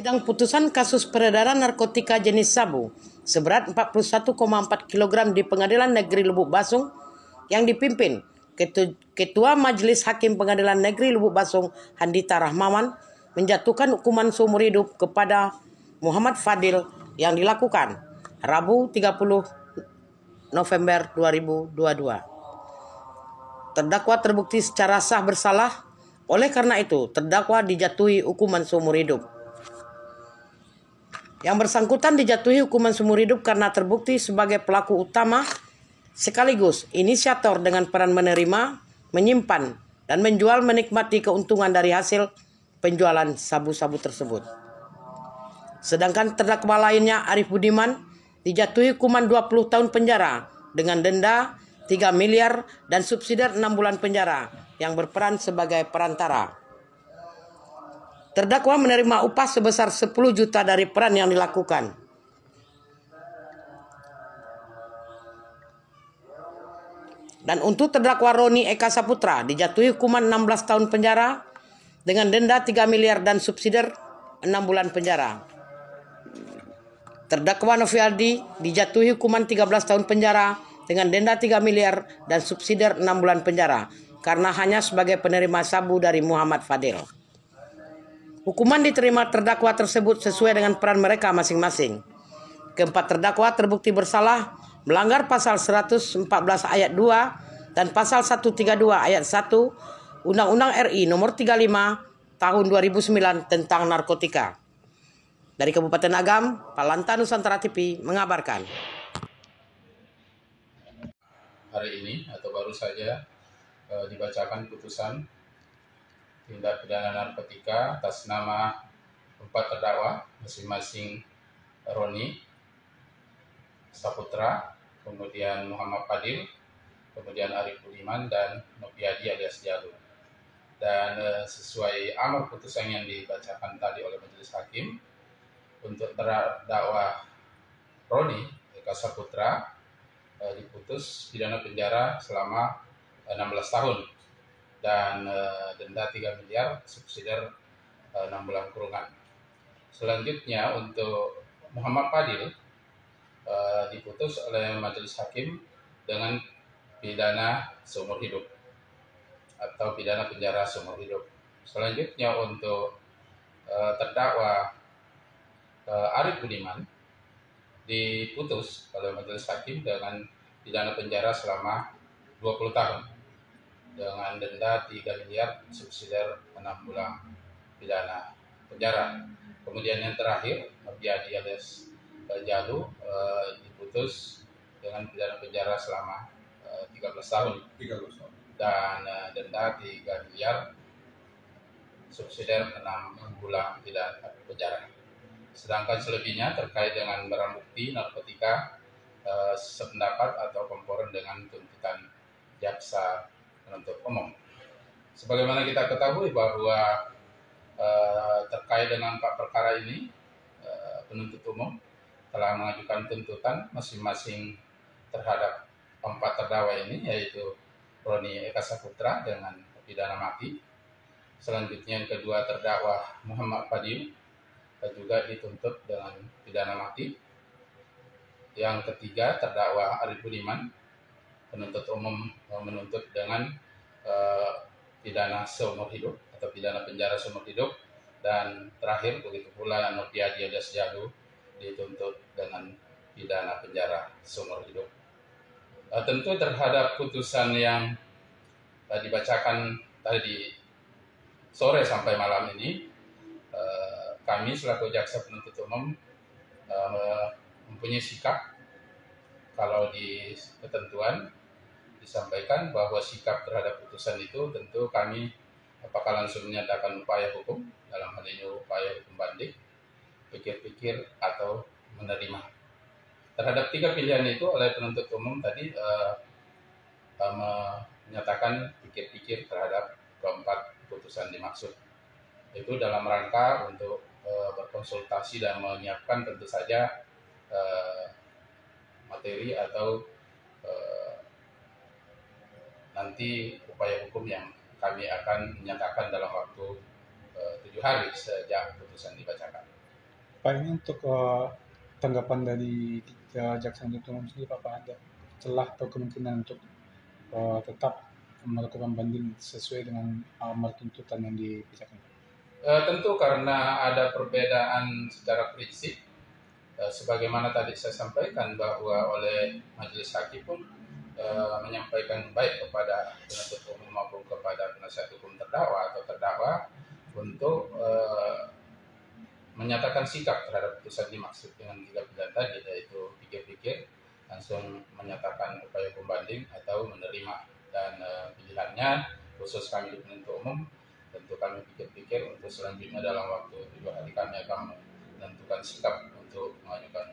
Sidang putusan kasus peredaran narkotika jenis sabu seberat 41,4 kg di Pengadilan Negeri Lubuk Basung yang dipimpin Ketua Majelis Hakim Pengadilan Negeri Lubuk Basung Handita Rahmawan menjatuhkan hukuman seumur hidup kepada Muhammad Fadil yang dilakukan Rabu 30 November 2022. Terdakwa terbukti secara sah bersalah, oleh karena itu terdakwa dijatuhi hukuman seumur hidup. Yang bersangkutan dijatuhi hukuman seumur hidup karena terbukti sebagai pelaku utama sekaligus inisiator dengan peran menerima, menyimpan, dan menjual menikmati keuntungan dari hasil penjualan sabu-sabu tersebut. Sedangkan terdakwa lainnya Arif Budiman dijatuhi hukuman 20 tahun penjara dengan denda 3 miliar dan subsidiar 6 bulan penjara yang berperan sebagai perantara. Terdakwa menerima upah sebesar 10 juta dari peran yang dilakukan. Dan untuk terdakwa Roni Eka Saputra dijatuhi hukuman 16 tahun penjara dengan denda 3 miliar dan subsidiar 6 bulan penjara. Terdakwa Novialdi dijatuhi hukuman 13 tahun penjara dengan denda 3 miliar dan subsidiar 6 bulan penjara karena hanya sebagai penerima sabu dari Muhammad Fadil. Hukuman diterima terdakwa tersebut sesuai dengan peran mereka masing-masing. Keempat terdakwa terbukti bersalah melanggar pasal 114 ayat 2 dan pasal 132 ayat 1 Undang-Undang RI nomor 35 tahun 2009 tentang narkotika. Dari Kabupaten Agam, Palanta Nusantara TV mengabarkan. Hari ini atau baru saja dibacakan putusan tindak pidana narkotika atas nama 4 terdakwa, masing-masing Roni Saputra, kemudian Muhammad Fadil, kemudian Arif Budiman, dan Noviadi alias Jalu. Dan sesuai amar putusan yang dibacakan tadi oleh Majelis Hakim, untuk terdakwa Roni Eka Saputra diputus pidana penjara selama 16 tahun dan denda 3 miliar subsidiar 6 bulan kurungan. Selanjutnya untuk Muhammad Fadil diputus oleh Majelis Hakim dengan pidana seumur hidup atau pidana penjara seumur hidup. Selanjutnya untuk terdakwa Arif Budiman diputus oleh Majelis Hakim dengan pidana penjara selama 20 tahun dengan denda 3 miliar subsidiar 6 bulan pidana penjara. Kemudian yang terakhir Noviadi alias Jalu diputus dengan pidana penjara selama 13 tahun dan denda 3 miliar subsidiar 6 bulan pidana penjara. Sedangkan selebihnya terkait dengan barang bukti narkotika sependapat atau komporen dengan tuntutan jaksa penuntut umum. Sebagaimana kita ketahui bahwa terkait dengan 4 perkara ini, penuntut umum telah mengajukan tuntutan masing-masing terhadap 4 terdakwa ini, yaitu Roni Eka Saputra dengan pidana mati. Selanjutnya yang kedua terdakwa Muhammad Fadil juga dituntut dengan pidana mati. Yang ketiga terdakwa Arif Budiman, penuntut umum menuntut dengan pidana seumur hidup atau pidana penjara seumur hidup, dan terakhir begitu pula Noviadi alias Jalu dituntut dengan pidana penjara seumur hidup. Tentu terhadap putusan yang dibacakan tadi sore sampai malam ini, kami selaku jaksa penuntut umum mempunyai sikap. Kalau di ketentuan disampaikan bahwa sikap terhadap putusan itu tentu kami apakah langsung menyatakan upaya hukum, dalam hal ini upaya hukum banding, pikir-pikir, atau menerima. Terhadap 3 pilihan itu oleh penuntut umum tadi menyatakan pikir-pikir terhadap keempat putusan dimaksud. Itu dalam rangka untuk berkonsultasi dan menyiapkan tentu saja materi atau nanti upaya hukum yang kami akan menyatakan dalam waktu 7 hari sejak putusan dibacakan. Pak, ini untuk tanggapan dari jaksa penuntut umum sendiri, Pak, ada celah atau kemungkinan untuk tetap melakukan banding sesuai dengan amar tuntutan yang dibacakan? Tentu karena ada perbedaan secara prinsip, sebagaimana tadi saya sampaikan bahwa oleh majelis hakim pun menyampaikan baik kepada penuntut umum maupun kepada penasihat hukum terdakwa atau terdakwa untuk menyatakan sikap terhadap putusan dimaksud dengan 3 pilihan tadi, yaitu pikir-pikir, langsung menyatakan upaya pembanding atau menerima. Dan pilihannya khusus kami di penuntut umum, tentu kami pikir-pikir untuk selanjutnya dalam waktu 7 hari kami akan menentukan sikap untuk mengajukan